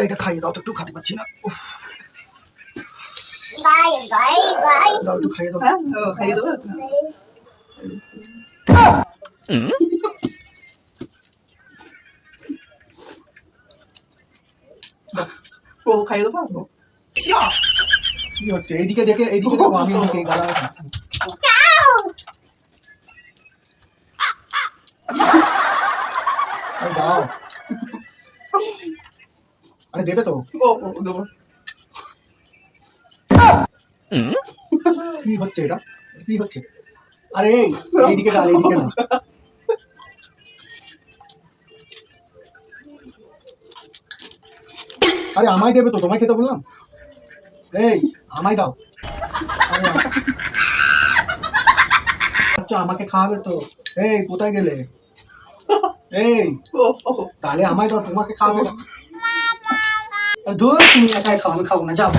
এটা খাইয়ে দাও তো, একটু খেতে পাচ্ছি না। উফ, দাও একটু খাইয়ে দাও। খাইয়ে দেবো। ও খাইয়ে দেবো। কি হচ্ছে? এইদিকে দেখে, এইদিকে দেখো, আমি এদিকে গালা খাচ্ছি। আরে দাও, আরে দেবে তো। ও দেবো। কি হচ্ছে এটা? কি হচ্ছে? আরে এইদিকে ডাল, এইদিকে না। আরে আমায় দেবে তো, তোমায় খেতে বললাম। এই আমায় দাও। আরে আচ্ছা, আমাকে খাওয়াবে তো। এই কোথায় গেলে? এই তাহলে আমায় দাও, তোমাকে খাওয়াবে না। ধুর, তুমি একাই খাও, আমি খাবো না, যাও।